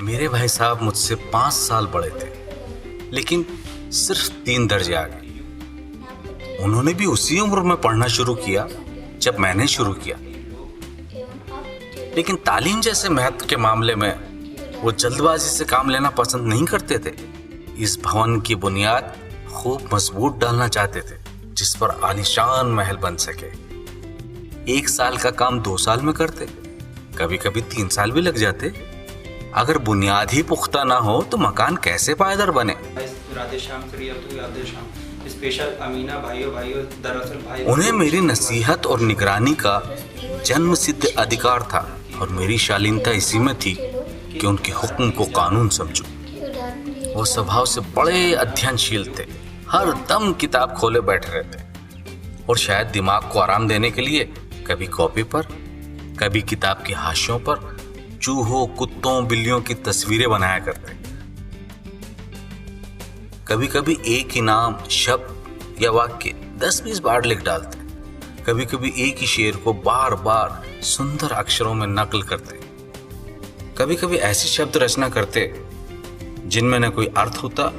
मेरे भाई साहब मुझसे 5 साल बड़े थे, लेकिन सिर्फ 3 दर्जे आगे। उन्होंने भी उसी उम्र में पढ़ना शुरू किया जब मैंने शुरू किया, लेकिन तालीम जैसे महत्व के मामले में वो जल्दबाजी से काम लेना पसंद नहीं करते थे। इस भवन की बुनियाद खूब मजबूत डालना चाहते थे, जिस पर आलीशान महल बन सके। 1 साल का काम 2 साल में करते, कभी कभी 3 साल भी लग जाते। अगर बुनियाद ही पुख्ता ना हो तो मकान कैसे पायदार बने। उन्हें मेरी नसीहत और निगरानी का जन्म सिद्ध अधिकार था, और मेरी शालीनता इसी में थी कि उनके हुक्म को कानून समझूं। वो स्वभाव से बड़े अध्ययनशील थे, हर दम किताब खोले बैठे रहते, और शायद दिमाग को आराम देने के लिए कभी कॉपी पर, कभी किताब के हाशियों पर चूहों, कुत्तों, बिल्लियों की तस्वीरें बनाया करते। कभी कभी एक ही नाम, शब्द या वाक्य 10-20 बार लिख डालते। कभी कभी एक ही शेर को बार बार सुंदर अक्षरों में नकल करते। कभी कभी ऐसे शब्द रचना करते जिनमें न कोई अर्थ होता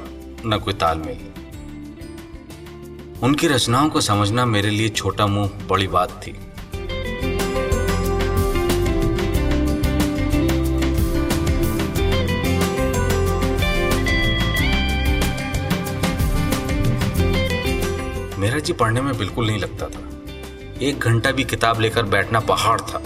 न कोई तालमेल। उनकी रचनाओं को समझना मेरे लिए छोटा मुंह बड़ी बात थी। मेरा जी पढ़ने में बिल्कुल नहीं लगता था। 1 घंटा भी किताब लेकर बैठना पहाड़ था।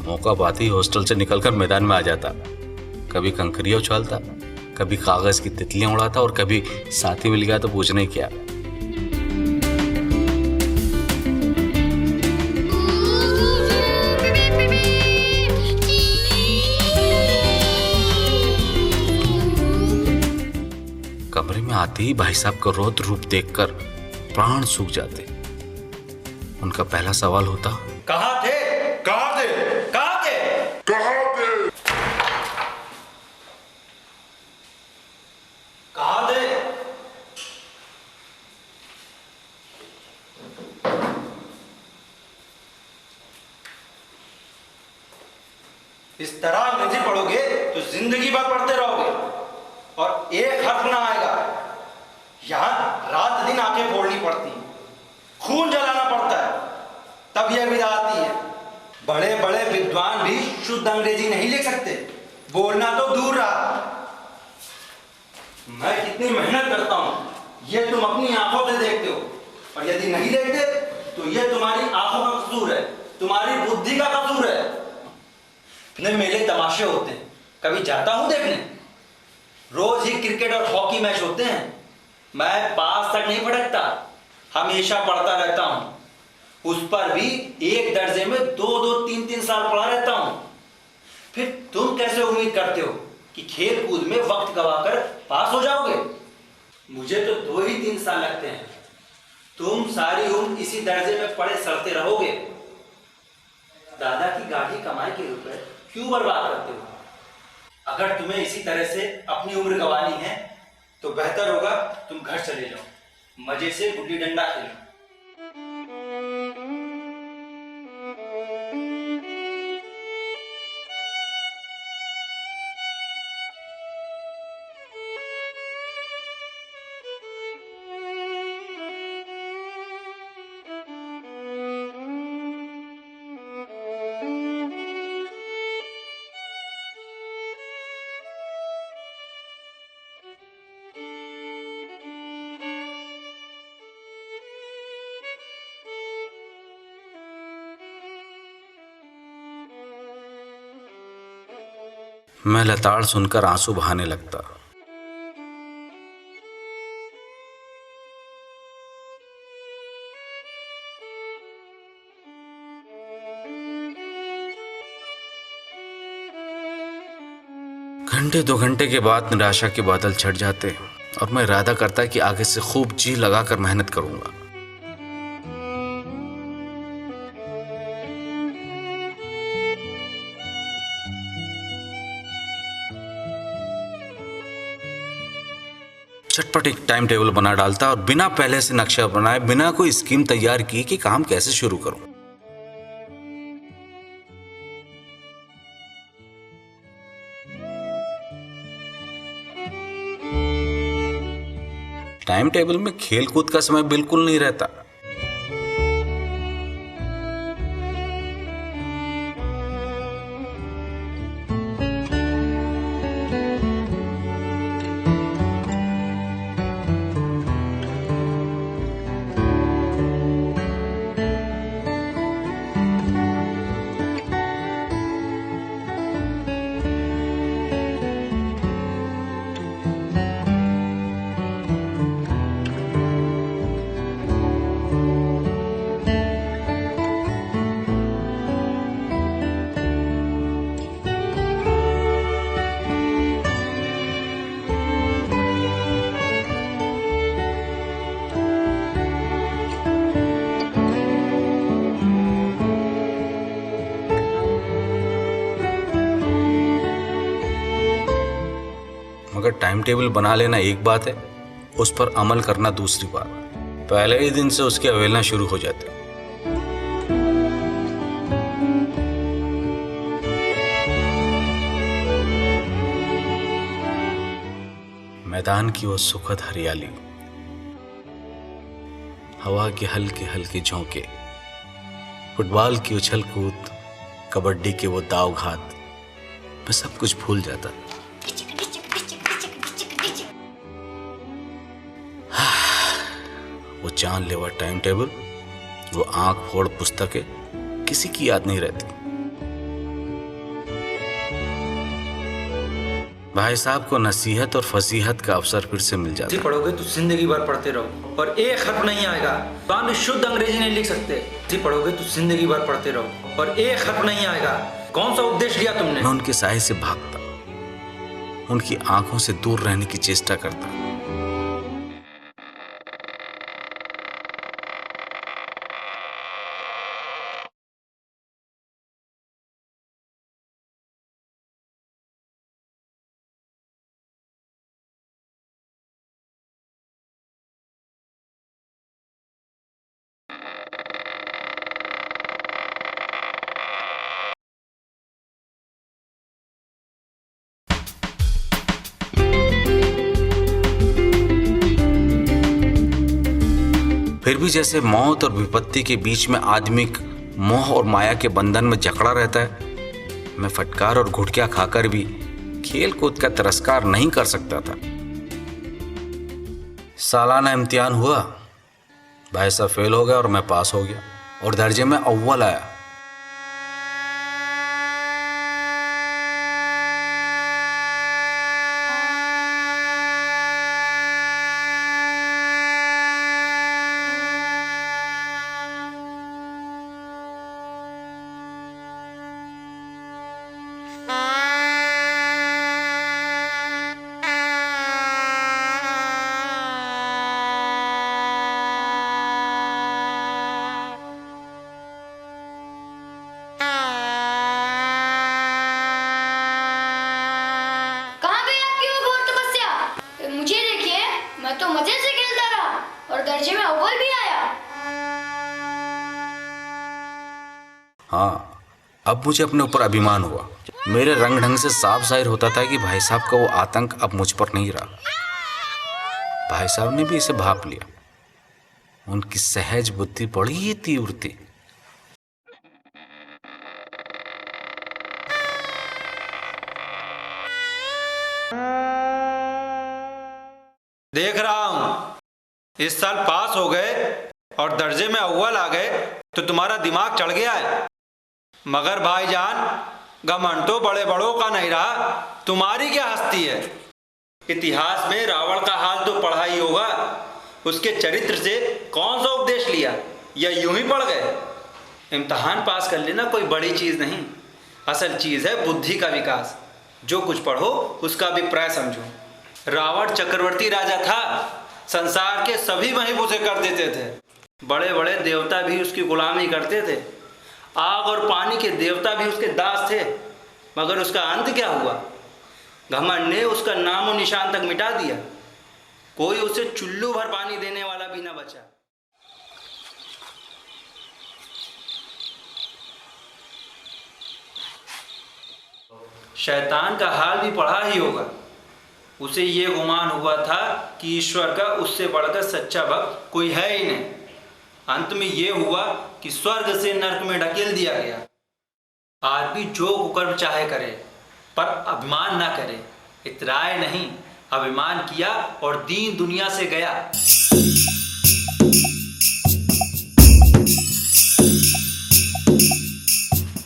मौका पाते ही हॉस्टल से निकलकर मैदान में आ जाता। कभी कंकरियां उछालता, कभी कागज की तितलियां उड़ाता, और कभी साथी मिल गया तो पूछने क्या। कमरे में आते ही भाई साहब का रौद्र रूप देखकर प्राण सूख जाते। उनका पहला सवाल होता, कहाँ थे? कहाँ थे? कहाँ थे? कहाँ थे? कहाँ थे? इस तरह अंग्रेजी पढ़ोगे तो जिंदगी भर पढ़ते रहोगे और एक हर्फ ना आएगा। यहां रात दिन आंखें फोड़नी पड़ती, खून जलाना पड़ता है, तब यह विदा आती है। बड़े बड़े विद्वान भी शुद्ध अंग्रेजी नहीं लिख सकते, बोलना तो दूर रहा। मैं कितनी मेहनत करता हूं यह तुम अपनी आंखों से देखते हो, और यदि नहीं देखते तो यह तुम्हारी आंखों का कसूर है, तुम्हारी बुद्धि का कसूर है। इतने मेले तमाशे होते हैं, कभी जाता हूँ देखने? रोज ही क्रिकेट और हॉकी मैच होते हैं, मैं पास तक नहीं भटकता, हमेशा पढ़ता रहता हूँ। उस पर भी एक दर्जे में 2-2, 3-3 साल पढ़ा रहता हूँ। फिर तुम कैसे उम्मीद करते हो कि खेल कूद में वक्त गवाकर पास हो जाओगे? मुझे तो 2 ही 3 साल लगते हैं। तुम सारी उम्र इसी दर्जे में पड़े सड़ते रहोगे। दादा की गाढ़ी कमाई के रुपए क्यों बर्बाद करते हो? अगर तुम्हें इसी तरह से अपनी उम्र गंवानी है तो बेहतर होगा तुम घर चले जाओ, मजे से गुल्ली डंडा खेलो। मैं लताड़ सुनकर आंसू बहाने लगता। घंटे 2 घंटे के बाद निराशा के बादल छट जाते और मैं इरादा करता कि आगे से खूब जी लगाकर मेहनत करूंगा। झटपट एक टाइम टेबल बना डालता और बिना पहले से नक्शा बनाए, बिना कोई स्कीम तैयार की कि काम कैसे शुरू करूं। टाइम टेबल में खेल कूद का समय बिल्कुल नहीं रहता। मगर टाइम टेबल बना लेना एक बात है, उस पर अमल करना दूसरी बात। पहले ही दिन से उसकी अवहेलना शुरू हो जाती। मैदान की वो सुखद हरियाली, हवा के हल्के हल्के झोंके, फुटबॉल की उछल कूद, कबड्डी के वो दाव घात, मैं सब कुछ भूल जाता। वो जानलेवा टाइम टेबल, वो आंख फोड़ पुस्तकें, किसी की याद नहीं रहती। भाई साहब को नसीहत और फसीहत का अवसर फिर से मिल जाता। पढ़ोगे तो जिंदगी भर पढ़ते रहो और एक हर्फ नहीं आएगा। आप शुद्ध अंग्रेजी नहीं लिख सकते। जी पढ़ोगे तो जिंदगी भर पढ़ते रहो और एक हर्फ नहीं आएगा। कौन सा उपदेश दिया तुमने? मैं उनके साए से भागता, उनकी आंखों से दूर रहने की चेष्टा करता। फिर भी जैसे मौत और विपत्ति के बीच में आदमी मोह और माया के बंधन में जकड़ा रहता है, मैं फटकार और घुटकियां खाकर भी खेल कूद का तिरस्कार नहीं कर सकता था। सालाना इम्तिहान हुआ, भाई साहब फेल हो गया और मैं पास हो गया और दर्जे में अव्वल आया। मैं तो मजे से खेलता रहा और दर्जे में अव्वल भी आया। हाँ, अब मुझे अपने ऊपर अभिमान हुआ। मेरे रंग ढंग से साफ जाहिर होता था कि भाई साहब का वो आतंक अब मुझ पर नहीं रहा। भाई साहब ने भी इसे भाप लिया। उनकी सहज बुद्धि बड़ी ही तीव्र थी। देख रहा हूं, इस साल पास हो गए और दर्जे में अव्वल आ गए तो तुम्हारा दिमाग चढ़ गया है। मगर भाईजान, घमंड तो बड़े बड़ों का नहीं रहा, तुम्हारी क्या हस्ती है। इतिहास में रावण का हाल तो पढ़ा ही होगा। उसके चरित्र से कौन सा उपदेश लिया या यूं ही पढ़ गए। इम्तिहान पास कर लेना कोई बड़ी चीज नहीं, असल चीज है बुद्धि का विकास। जो कुछ पढ़ो उसका अभिप्राय समझो। रावण चक्रवर्ती राजा था, संसार के सभी महिम उसे कर देते थे। बड़े बड़े देवता भी उसकी गुलामी करते थे। आग और पानी के देवता भी उसके दास थे। मगर उसका अंत क्या हुआ? घमंड ने उसका नामो निशान तक मिटा दिया। कोई उसे चुल्लू भर पानी देने वाला भी ना बचा। शैतान का हाल भी पढ़ा ही होगा। उसे ये गुमान हुआ था कि ईश्वर का उससे बढ़कर सच्चा भक्त कोई है ही नहीं। अंत में ये हुआ कि स्वर्ग से नरक में ढकेल दिया गया। आदमी जो कुकर्म चाहे करे, पर अभिमान ना करे। इतराए नहीं, अभिमान किया और दीन दुनिया से गया।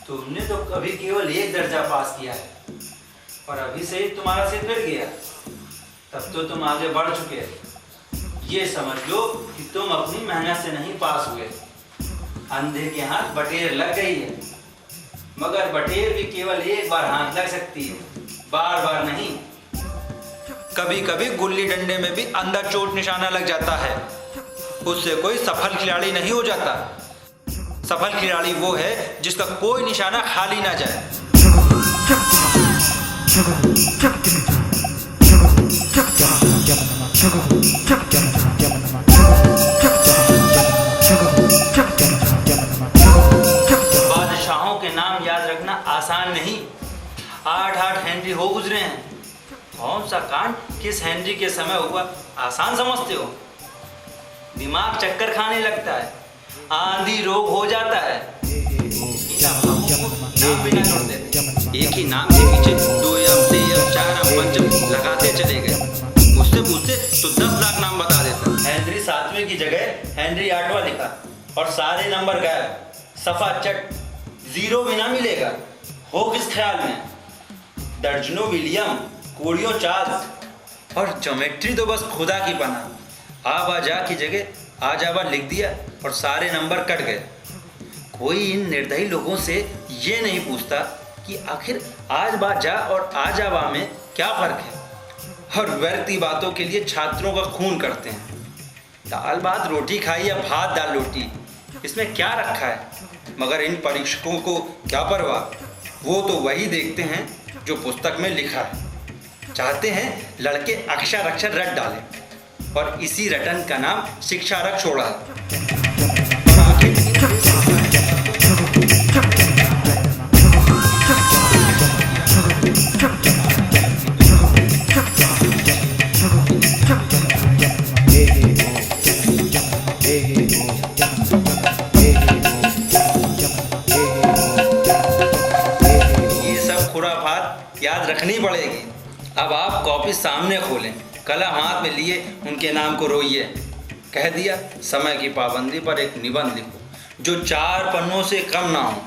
तुमने तो कभी केवल एक दर्जा पास किया है और अभी से ही तुम्हारा सिर फिर गया। तब तो तुम आगे बढ़ चुके। ये समझ लो कि तुम अपनी मेहनत से नहीं पास हुए। अंधे के हाथ बटेर लग गई है। मगर बटेर भी केवल एक बार हाथ लग सकती है, बार बार नहीं। कभी कभी गुल्ली डंडे में भी अंदर चोट निशाना लग जाता है। उससे कोई सफल खिलाड़ी नहीं हो जाता। सफल खिलाड़ी वो है जिसका कोई निशाना खाली ना जाए। बादशाहों के नाम याद रखना आसान नहीं। 8-8 हेनरी हो गुजरे हैं। कौन सा कांड किस हेनरी के समय हुआ आसान समझते हो? दिमाग चक्कर खाने लगता है, आंधी रोग हो जाता है। नाम भी नहीं जोड़ते, एक ही नाम के पीछे 2 यम 3 यम 4 यम 5 यम लगाते चले गए। मुझसे पूछते तो 10 लाख नाम बता देता। हेनरी 7वें की जगह हेनरी 8वां लिखा और सारे नंबर गायब। सफा चट, जीरो भी ना मिलेगा। हो किस ख्याल में? दर्जनों विलियम, कोड़ियों चार्ल्स और ज्योमेट्री तो बस खुदा की पनाह। आबा जा की जगह आ जाबा लिख दिया और सारे नंबर कट गए। कोई इन निर्दयी लोगों से ये नहीं पूछता कि आखिर आज बा जा और आ जाबा में क्या फर्क है। हर व्यक्ति बातों के लिए छात्रों का खून करते हैं। दाल भात रोटी खाई या भात दाल रोटी, इसमें क्या रखा है? मगर इन परीक्षकों को क्या परवाह। वो तो वही देखते हैं जो पुस्तक में लिखा है। चाहते हैं लड़के अक्षर अक्षर रट डालें और इसी रटन का नाम शिक्षा रख छोड़ा है। ये सब खुराफात याद रखनी पड़ेगी। अब आप कॉपी सामने खोलें, कलम हाथ में लिए उनके नाम को रोइए। कह दिया समय की पाबंदी पर एक निबंध लिखो जो 4 पन्नों से कम ना हो।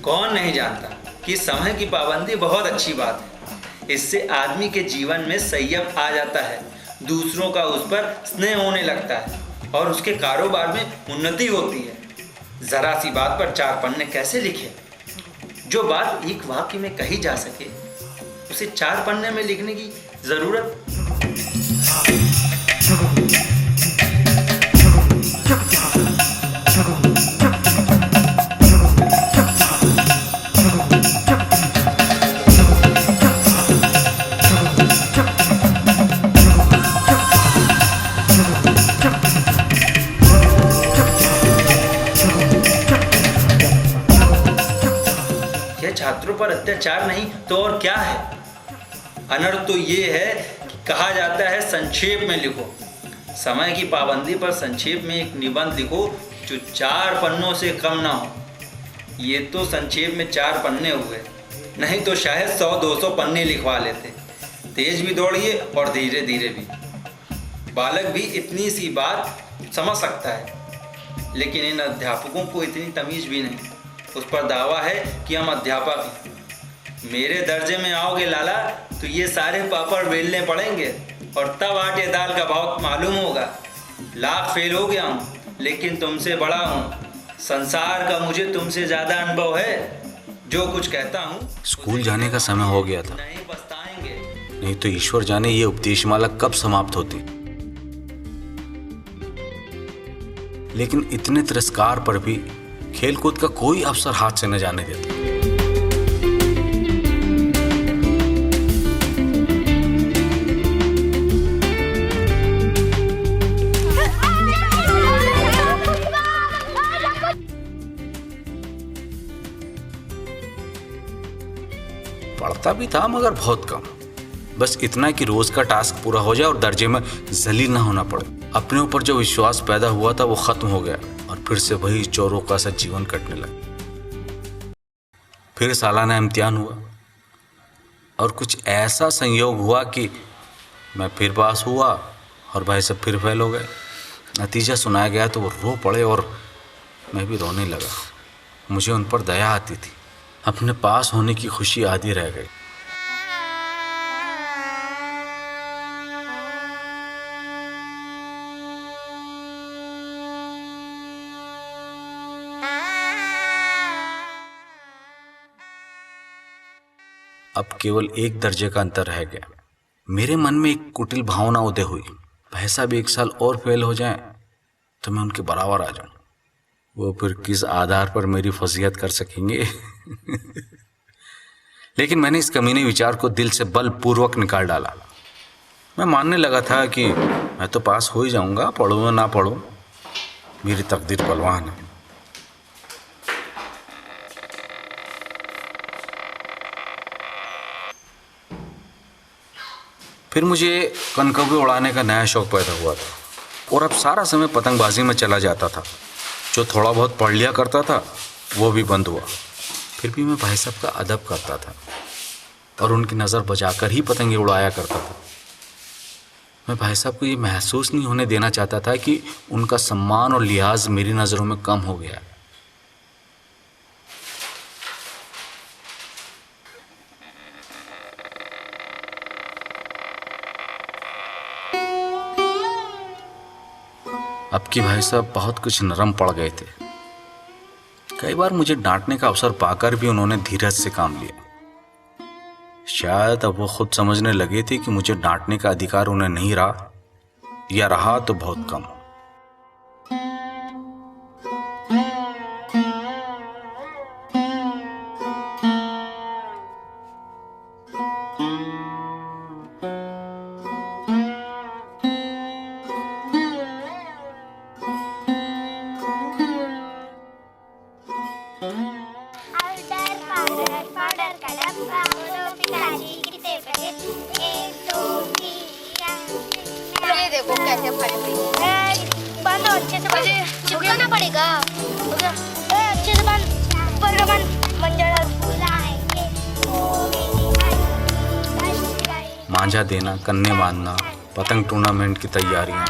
कौन नहीं जानता कि समय की पाबंदी बहुत अच्छी बात है। इससे आदमी के जीवन में संयम आ जाता है, दूसरों का उस पर स्नेह होने लगता है और उसके कारोबार में उन्नति होती है। जरा सी बात पर 4 पन्ने कैसे लिखे? जो बात एक वाक्य में कही जा सके उसे 4 पन्ने में लिखने की जरूरत। ऊपर अत्याचार नहीं तो और क्या है। अनर्थ तो ये है कि कहा जाता है संक्षेप में लिखो। समय की पाबंदी पर संक्षेप में एक निबंध लिखो जो 4 पन्नों से कम ना हो। ये तो संक्षेप में 4 पन्ने हुए, नहीं तो शायद 100-200 पन्ने लिखवा लेते। तेज भी दौड़िए और धीरे धीरे भी। बालक भी इतनी सी बात समझ सकता है, लेकिन इन अध्यापकों को इतनी तमीज़ भी नहीं। उस पर दावा है कि हम अध्यापक हैं। मेरे दर्जे में आओगे लाला तो ये सारे पापड़ बेलने पड़ेंगे और तब आटे दाल का भाव मालूम होगा। लाख फेल हो गया हूँ, लेकिन तुमसे बड़ा हूँ। संसार का मुझे तुमसे ज़्यादा अनुभव है। जो कुछ कहता हूँ स्कूल जाने का समय हो गया था, नहीं पछताएंगे। नहीं तो ईश्वर जाने ये उपदेशमाला कब समाप्त होती। लेकिन इतने तिरस्कार पर भी खेलकूद का कोई अवसर हाथ से न जाने देता। पढ़ता भी था मगर बहुत कम, बस इतना कि रोज का टास्क पूरा हो जाए और दर्जे में जलील ना होना पड़े। अपने ऊपर जो विश्वास पैदा हुआ था वो खत्म हो गया और फिर से वही चोरों का सा जीवन कटने लगा। फिर सालाना इम्तिहान हुआ और कुछ ऐसा संयोग हुआ कि मैं फिर पास हुआ और भाई सब फिर फेल हो गए। नतीजा सुनाया गया तो वो रो पड़े और मैं भी रोने लगा। मुझे उन पर दया आती थी। अपने पास होने की खुशी आधी रह गई। अब केवल एक दर्जे का अंतर रह गया। मेरे मन में एक कुटिल भावना उदय हुई, भाई साहब 1 साल और फेल हो जाएं तो मैं उनके बराबर आ जाऊं। वो फिर किस आधार पर मेरी फजीहत कर सकेंगे। लेकिन मैंने इस कमीने विचार को दिल से बलपूर्वक निकाल डाला। मैं मानने लगा था कि मैं तो पास हो ही जाऊंगा, पढ़ूँ या ना पढ़ूँ, मेरी तकदीर बलवान है। फिर मुझे कनकौवे उड़ाने का नया शौक पैदा हुआ था और अब सारा समय पतंगबाजी में चला जाता था। जो थोड़ा बहुत पढ़ लिया करता था वो भी बंद हुआ। फिर भी मैं भाई साहब का अदब करता था और उनकी नज़र बचाकर ही पतंगे उड़ाया करता था। मैं भाई साहब को ये महसूस नहीं होने देना चाहता था कि उनका सम्मान और लिहाज मेरी नज़रों में कम हो गया। अब की भाई साहब बहुत कुछ नरम पड़ गए थे। कई बार मुझे डांटने का अवसर पाकर भी उन्होंने धीरज से काम लिया। शायद अब वो खुद समझने लगे थे कि मुझे डांटने का अधिकार उन्हें नहीं रहा, या रहा तो बहुत कम। ये देखो कैसे फट गई। बंद हो, अच्छे से मुझे चिपकाना पड़ेगा। अच्छे से बंद, ऊपर का बंद। मांझा देना, कन्ने बांधना, पतंग टूर्नामेंट की तैयारियां।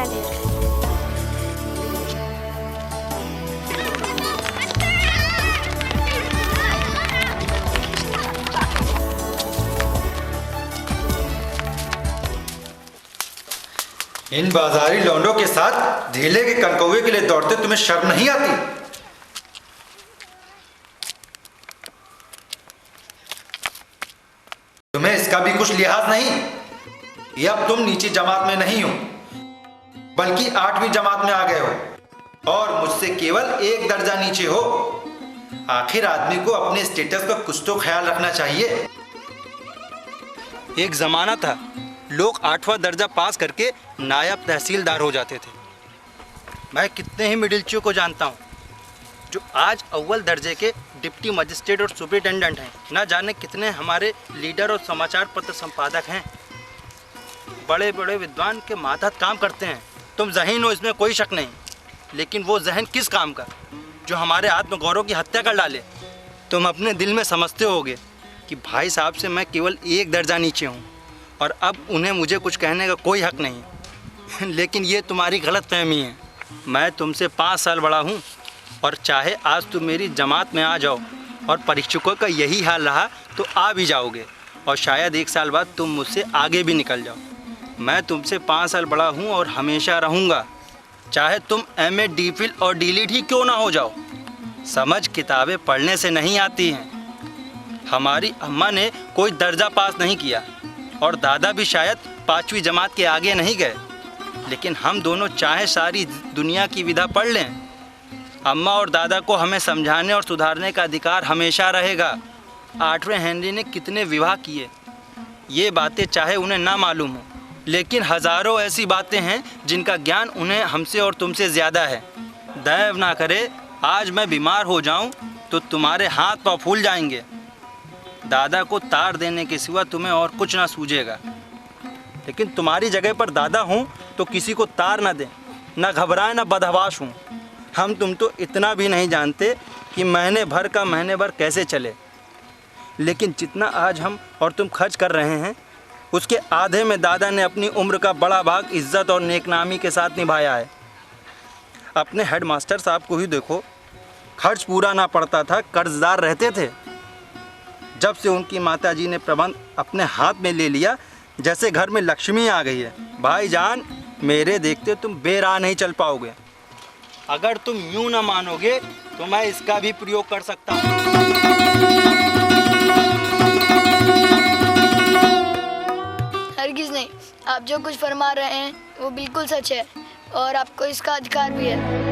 मैं दे रहा हूँ। इन बाजारी लौंडों के साथ ढीले के कनकौवे के लिए दौड़ते तुम्हें शर्म नहीं आती? तुम्हें इसका भी कुछ लिहाज नहीं? ये अब तुम नीची जमात में नहीं हो बल्कि 8वीं जमात में आ गए हो और मुझसे केवल 1 दर्जा नीचे हो। आखिर आदमी को अपने स्टेटस का कुछ तो ख्याल रखना चाहिए। एक जमाना था लोग 8वां दर्जा पास करके नायब तहसीलदार हो जाते थे। मैं कितने ही मिडिलचियों को जानता हूँ जो आज अव्वल दर्जे के डिप्टी मजिस्ट्रेट और सुपरिटेंडेंट हैं। ना जाने कितने हमारे लीडर और समाचार पत्र संपादक हैं। बड़े बड़े विद्वान के मातहत काम करते हैं। तुम ज़हीन हो, इसमें कोई शक नहीं, लेकिन वो जहन किस काम का जो हमारे आत्मगौरव की हत्या कर डाले। तुम अपने दिल में समझते होगे कि भाई साहब से मैं केवल 1 दर्जा नीचे हूँ और अब उन्हें मुझे कुछ कहने का कोई हक नहीं। लेकिन ये तुम्हारी गलतफहमी है। मैं तुमसे 5 साल बड़ा हूँ और चाहे आज तुम मेरी जमात में आ जाओ और परीक्षकों का यही हाल रहा तो आ भी जाओगे और शायद 1 साल बाद तुम मुझसे आगे भी निकल जाओ। मैं तुमसे 5 साल बड़ा हूँ और हमेशा रहूँगा, चाहे तुम MA DPhil और DLit ही क्यों ना हो जाओ। समझ किताबें पढ़ने से नहीं आती हैं। हमारी अम्मा ने कोई दर्जा पास नहीं किया और दादा भी शायद 5वीं जमात के आगे नहीं गए, लेकिन हम दोनों चाहे सारी दुनिया की विधा पढ़ लें, अम्मा और दादा को हमें समझाने और सुधारने का अधिकार हमेशा रहेगा। 8वें हेनरी ने कितने विवाह किए, ये बातें चाहे उन्हें ना मालूम हो, लेकिन हज़ारों ऐसी बातें हैं जिनका ज्ञान उन्हें हमसे और तुमसे ज़्यादा है। दैव ना करे आज मैं बीमार हो जाऊं तो तुम्हारे हाथ पाँव फूल जाएंगे। दादा को तार देने के सिवा तुम्हें और कुछ ना सूझेगा, लेकिन तुम्हारी जगह पर दादा हूँ तो किसी को तार ना दें, ना घबराएं, ना बदहवास हूँ। हम तुम तो इतना भी नहीं जानते कि महीने भर का महीने भर कैसे चले, लेकिन जितना आज हम और तुम खर्च कर रहे हैं उसके आधे में दादा ने अपनी उम्र का बड़ा भाग इज्जत और नेकनामी के साथ निभाया है। अपने हेडमास्टर साहब को ही देखो, खर्च पूरा ना पड़ता था, कर्जदार रहते थे। जब से उनकी माताजी ने प्रबंध अपने हाथ में ले लिया जैसे घर में लक्ष्मी आ गई है। भाईजान, मेरे देखते तुम बेराह नहीं चल पाओगे। अगर तुम यूं ना मानोगे तो मैं इसका भी प्रयोग कर सकता हूँ। हरगिज़ नहीं, आप जो कुछ फरमा रहे हैं वो बिल्कुल सच है और आपको इसका अधिकार भी है।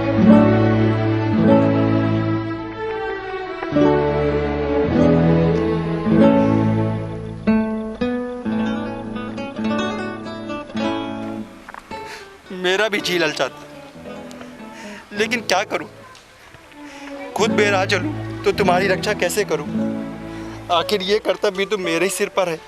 मेरा भी जी ललचाता, लेकिन क्या करूं? खुद बेराह चलूं तो तुम्हारी रक्षा कैसे करूं? आखिर ये कर्तव्य भी तो मेरे ही सिर पर है।